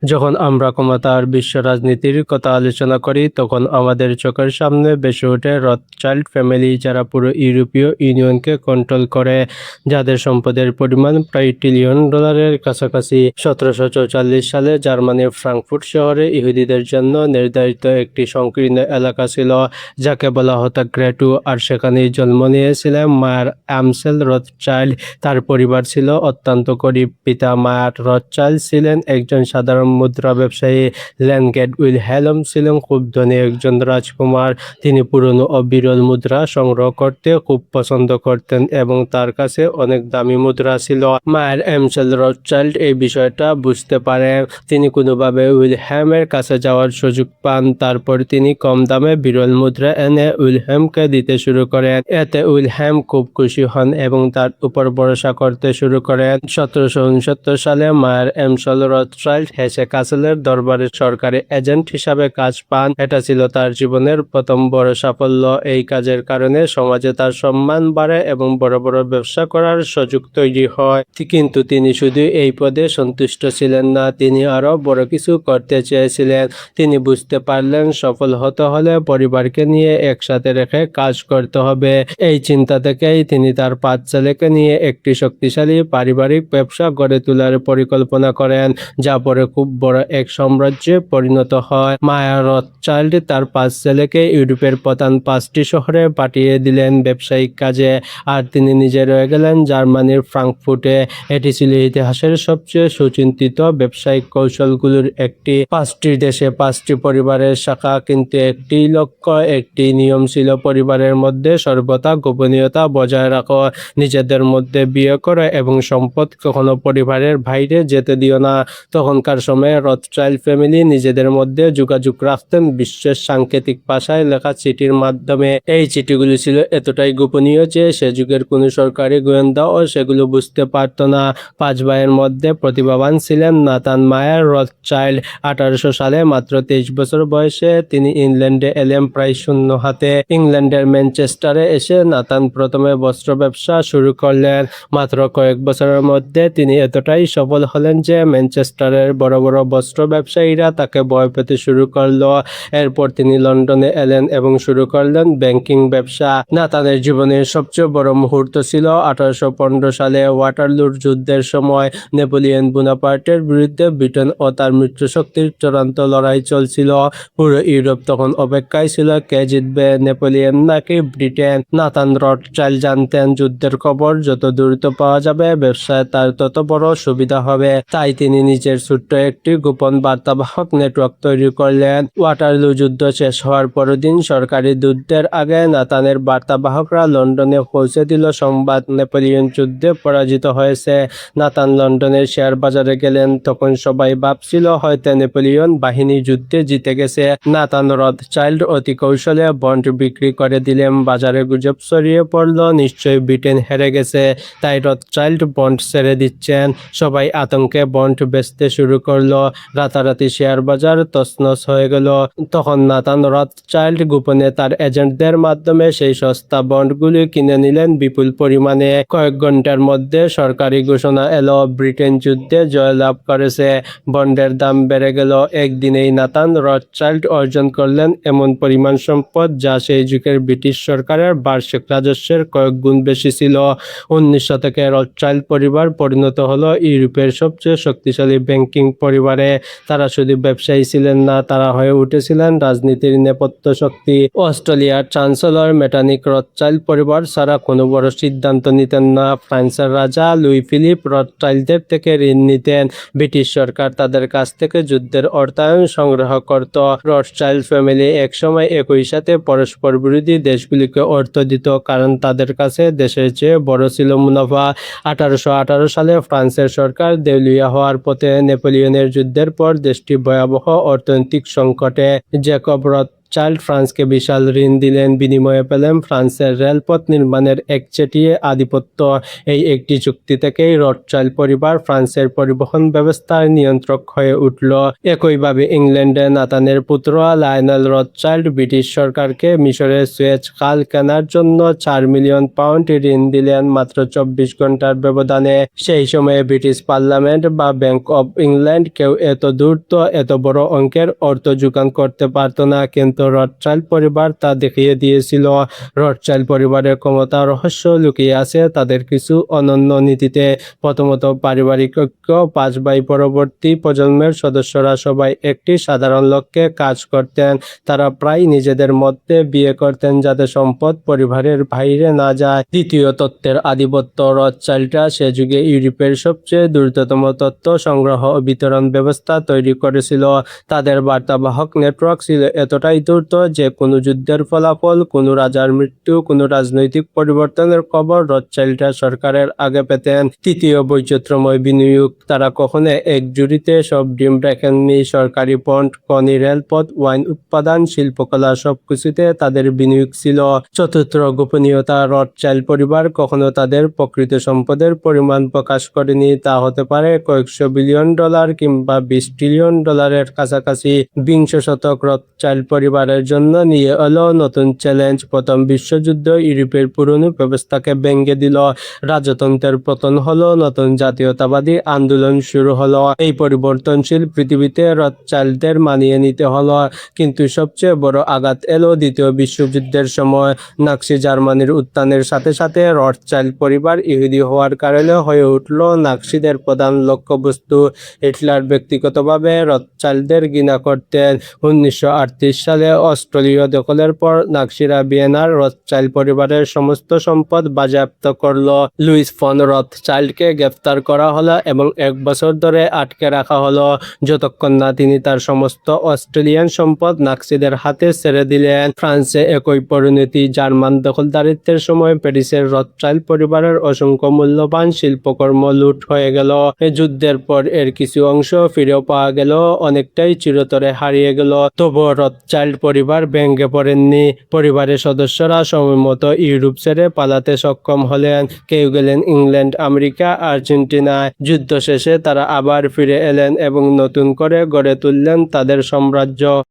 যখন আমরা ক্ষমতার বিশ্ব রাজনীতির কথা আলোচনা করি তখন আমাদের চোখের সামনে ভেসে ওঠে রথচাইল্ড ফ্যামিলি, যারা পুরো ইউরোপীয় ইউনিয়নকে কন্ট্রোল করে, যাদের সম্পদের পরিমাণ প্রায় ট্রিলিয়ন ডলারের কাছাকাছি। 1744 সালে জার্মানির ফ্রাঙ্কফুর্ট শহরে ইহুদিদের জন্য নির্ধারিত একটি সংকীর্ণ এলাকা ছিল, যাকে বলা হতো গ্রেটু, আর সেখানেই জন্ম নিয়েছিলেন মায়ার অ্যামসেল রথচাইল্ড। তার পরিবার ছিল অত্যন্ত গরিব। পিতা মায়ার রথচাইল্ড ছিলেন একজন সাধারণ মুদ্রা ব্যবসায়ী। ল্যানগেট উইলহেলম ছিলেন খুব ধনী একজন রাজকুমার। তিনি পুরনো ও বিরল মুদ্রা সংগ্রহ করতে খুব পছন্দ করতেন এবং তার কাছে অনেক দামি মুদ্রা ছিল। মায়ার অ্যামসেল রথচাইল্ড এই বিষয়টা বুঝতে পারেন। তিনি কোনোভাবে উইলহেমের কাছে যাওয়ার সুযোগ পান। তারপর তিনি কম দামে বিরল মুদ্রা এনে উইলহেমকে দিতে শুরু করেন। এতে উইলহেম খুব খুশি হন এবং তার উপর ভরসা করতে শুরু করেন। 1769 সালে মায়ার অ্যামসেল রথচাইল্ড হেসে কাসেলের দরবারে সরকারি এজেন্ট হিসাবে কাজ পান। এটা ছিল তার জীবনের প্রথম বড় সাফল্য। এই কাজের কারণে সমাজে তার সম্মান বাড়ে এবং বড় বড় ব্যবসা করার সুযোগ তৈরি হয়। কিন্তু তিনি শুধু এই পদে সন্তুষ্ট ছিলেন না, তিনি আরো বড় কিছু করতে চেয়েছিলেন। তিনি বুঝতে পারলেন সফল হতে হলে পরিবারকে নিয়ে একসাথে রেখে কাজ করতে হবে। এই চিন্তা থেকেই তিনি তার 5 ছেলেকে নিয়ে একটি শক্তিশালী পারিবারিক ব্যবসা গড়ে তোলার পরিকল্পনা করেন, যা পরে খুব বড় এক সাম্রাজ্যে পরিণত হয়। মায়া রথচাইল্ড তার 5 ছেলেকে ইউরোপের প্রধান 5টি শহরে পাঠিয়ে দিলেন ব্যবসায়িক কাজে, আর তিনি নিজে রয়ে গেলেন জার্মানির ফ্রাঙ্কফুর্টে। এটি ছিল ইতিহাসের সবচেয়ে সুচিন্তিত ব্যবসায়িক কৌশলগুলোর একটি। 5টি দেশে 5টি পরিবারের শাখা, কিন্তু একটি লক্ষ্য, একটি নিয়ম ছিল: পরিবারের মধ্যে সর্বদা গোপনীয়তা বজায় রাখো, নিজেদের মধ্যে বিয়ে করো এবং সম্পদ কখনো পরিবারের বাইরে যেতে দিও না। তখনকার সময়ে রথচাইল্ড ফ্যামিলি নিজেদের মধ্যে যোগাযোগ রাখতেন বিশ্বের সাংকেতিক ভাষায় লেখা চিঠির মাধ্যমে। এই চিঠিগুলি ছিল এতটাই গোপনীয় যে সে যুগের কোনো সরকারি গোয়েন্দাও সেগুলো বুঝতে পারত না। 5 ভাইয়ের মধ্যে প্রতিভাবান ছিলেন নাথান মায়ার রথচাইল্ড। 1800 সালে মাত্র 23 বছর বয়সে তিনি ইংল্যান্ডে এলেন প্রায় শূন্য হাতে। ইংল্যান্ডের ম্যানচেস্টারে এসে নাথান প্রথমে বস্ত্র ব্যবসা শুরু করলেন। মাত্র কয়েক বছরের মধ্যে তিনি এতটাই সফল হলেন যে ম্যানচেস্টারের বড় বড় বস্ত্র ব্যবসায়ীরা তাকে ভয় পেতে শুরু করলো। এরপর তিনি লন্ডনে এলেন এবং শুরু করলেন ব্যাংকিং ব্যবসা। নাথানের জীবনের সবচেয়ে বড় মুহূর্ত ছিল 1815 সালে ওয়াটারলুর যুদ্ধের সময়। নেপোলিয়ন বোনাপার্টের বিরুদ্ধে ব্রিটেন ও তার মিত্রশক্তির চূড়ান্ত লড়াই চলছিল। পুরো ইউরোপ তখন অপেক্ষায় ছিল কে জিতবে, নেপোলিয়ন নাকি ব্রিটেন। নাথান রথচাইল্ড জানতেন যুদ্ধের খবর যত দ্রুত পাওয়া যাবে ব্যবসায় তার তত বড় সুবিধা হবে। তাই তিনি নিজের ছোট্ট একটি গোপন বার্তাবাহক নেটওয়ার্ক তৈরি করলেন। ওয়াটারলু যুদ্ধ শেষ হওয়ার পরদিন সরকারি যুদ্ধের আগে নাথানের বার্তাবাহকরা লন্ডনে পৌঁছে দিল সংবাদ: নেপোলিয়ন যুদ্ধে পরাজিত হয়েছে। নাথান লন্ডনের শেয়ার বাজারে গেলেন। তখন সবাই ভাবছিল হয়তো নেপোলিয়ন বাহিনী যুদ্ধে জিতে গেছে। নাথান রথচাইল্ড অতি কৌশলে বন্ড বিক্রি করে দিলেন। বাজারে গুজব ছড়িয়ে পড়ল নিশ্চয়ই ব্রিটেন হেরে গেছে, তাই রথচাইল্ড বন্ড ছেড়ে দিচ্ছেন। সবাই আতঙ্কে বন্ড বেচতে শুরু করলো। রাতারাতি শেয়ার বাজার তছনছ হয়ে গেল। তখন নাথান রথচাইল্ড গোপনে তার এজেন্টদের মাধ্যমে সেই সস্তা বন্ডগুলি কিনে নিলেন বিপুল পরিমাণে। কয়েক ঘন্টার মধ্যে সরকারি ঘোষণা এলো, ব্রিটেন যুদ্ধে জয়লাভ করেছে। বন্ডের দাম বেড়ে গেল। একদিনেই নাথান রথচাইল্ড অর্জন করলেন এমন পরিমাণ সম্পদ যা সেই যুগের ব্রিটিশ সরকারের বার্ষিক রাজস্বের কয়েক গুণ বেশি ছিল। 19 শতকে রথচাইল্ড পরিবার পরিণত হলো ইউরোপের সবচেয়ে শক্তিশালী ব্যাংকিং পরিবারে। তারা শুধু ব্যবসায়ী ছিলেন না, তারা হয়ে উঠেছিলেন রাজনীতির নেপথ্য শক্তি। অস্ট্রেলিয়ার চ্যান্সেলর মেটানিক রথচাইল্ড পরিবার ছাড়া কোনো বড় সিদ্ধান্ত নিতেন না। ফ্রান্সের রাজা লুই ফিলিপ রথচাইল্ডদের থেকে ঋণ নিতেন। ব্রিটিশ সরকার তাদের কাছ থেকে যুদ্ধের অর্থায়ন সংগ্রহ করত। রথচাইল্ড ফ্যামিলি একসময় একই সাথে পরস্পর বিরোধী দেশগুলিকে অর্থ দিত, কারণ তাদের কাছে দেশের চেয়ে বড় ছিল মুনাফা। 1818 সালে ফ্রান্সের সরকার দেউলিয়া হওয়ার পথে। নেপোলিয়নের যুদ্ধের পর দেশটি ভয়াবহ অর্থনৈতিক সংকটে। জ্যাকব রথচাইল্ড ফ্রান্সকে বিশাল ঋণ দিলেন, বিনিময়ে পেলেন ফ্রান্সের রেলপথ নির্মাণের একচেটিয়া আধিপত্য। এই একটি চুক্তি থেকেই রথচাইল্ড পরিবার ফ্রান্সের পরিবহন ব্যবস্থার নিয়ন্ত্রক হয়ে উঠল। একইভাবে ইংল্যান্ডে নাতানের পুত্র লায়নেল রথচাইল্ড ব্রিটিশ সরকারকে মিশরের সুয়েজ খাল কেনার জন্য 4 মিলিয়ন পাউন্ড ঋণ দিলেন মাত্র 24 ঘন্টার ব্যবধানে। সেই সময়ে ব্রিটিশ পার্লামেন্ট বা ব্যাংক অব ইংল্যান্ড কেউ এত দ্রুত এত বড় অঙ্কের অর্থ যোগান করতে পারত না, কিন্তু রথচাইল্ড পরিবার তা দেখিয়ে দিয়েছিল। রথচাইল্ড পরিবারের ক্ষমতা রহস্য লুকিয়ে আছে তাদের কিছু অনন্য নীতিতে। প্রথমত, পারিবারিক ঐক্য। 5 ভাই পরবর্তী প্রজন্মের সদস্যরা সবাই একটি সাধারণ লক্ষ্যে কাজ করতেন। তারা প্রায় নিজেদের মধ্যে বিয়ে করতেন যাতে সম্পদ পরিবারের বাইরে না যায়। দ্বিতীয়, তথ্যের আধিপত্য। রথচাইল্ডরা সে যুগে ইউরোপের সবচেয়ে দ্রুততম তথ্য সংগ্রহ ও বিতরণ ব্যবস্থা তৈরি করেছিল। তাদের বার্তাবাহক নেটওয়ার্ক ছিল এতটাই দ্রুত যে কোনো যুদ্ধের ফলাফল, কোনো রাজার মৃত্যু, কোনো রাজনৈতিক পরিবর্তনের খবর রথচাইল্ডরা সরকারের আগে পেতেন। তৃতীয়, বৈচিত্র্যময় বিনিয়োগ। তারা কখনো এক জুড়িতে সব ডিম রাখেননি। সরকারি বন্ড, খনি, রেলপথ, ওয়াইন উৎপাদন, শিল্পকলা সবকিছুতে তাদের বিনিয়োগ ছিল। চতুর্থ, গোপনীয়তা। রথচাইল্ড পরিবার কখনো তাদের প্রকৃত সম্পদের পরিমাণ প্রকাশ করেনি। তা হতে পারে কয়েকশো বিলিয়ন ডলার কিংবা 20 ট্রিলিয়ন ডলারের কাছাকাছি। বিংশ শতক রথচাইল্ড পরিবারের জন্য নিয়ে এলো নতুন চ্যালেঞ্জ। প্রথম বিশ্বযুদ্ধ ইউরোপের পুরনো ব্যবস্থাকে ভেঙে দিল। রাজতন্ত্রের পতন হলো, নতুন জাতীয়তাবাদী আন্দোলন শুরু হলো। এই পরিবর্তনশীল পৃথিবীতে রথচাইল্ডদের মানিয়ে নিতে হলো। কিন্তু সবচেয়ে বড় আঘাত এলো দ্বিতীয় বিশ্বযুদ্ধের সময়। নাৎসি জার্মানির উত্থানের সাথে সাথে রথচাইল্ড পরিবার ইহুদি হওয়ার কারণে হয়ে উঠল নাৎসিদের প্রধান লক্ষ্যবস্তু। হিটলার ব্যক্তিগতভাবে রথচাইল্ডদের ঘৃণা করতেন। 1938 সালে অস্ট্রেলীয় দখলের পর নাৎসিরা ভিয়েনার রথচাইল্ড পরিবারের সমস্ত সম্পদ বাজেয়াপ্ত করল। লুইস ফন রথচাইল্ডকে গ্রেফতার করা হলো এবং 1 বছর ধরে আটকে রাখা হলো, যতক্ষণ না তিনি তার সমস্ত অস্ট্রেলিয়ান সম্পদ নাৎসিদের হাতে ছেড়ে দিলেন। ফ্রান্সে একই পরিণতি। জার্মান দখলদারিত্বের সময় প্যারিসের রথচাইল্ড পরিবারের অসংখ্য মূল্যবান শিল্পকর্ম লুট হয়ে গেল। এই যুদ্ধের পর এর কিছু অংশ ফিরেও পাওয়া গেল, অনেকটাই চিরতরে হারিয়ে গেল। তবুও রথচাইল্ড পরিবার ভেঙে পড়েননি। পরিবারের সদস্যরা সময়মতো ইউরোপ ছেড়ে পালাতে সক্ষম হলেন। কেউ গেলেন ইংল্যান্ড, আমেরিকা, আর্জেন্টিনায়। যুদ্ধ শেষে তারা আবার ফিরে এলেন এবং নতুন করে গড়ে তুললেন তাদের সাম্রাজ্য।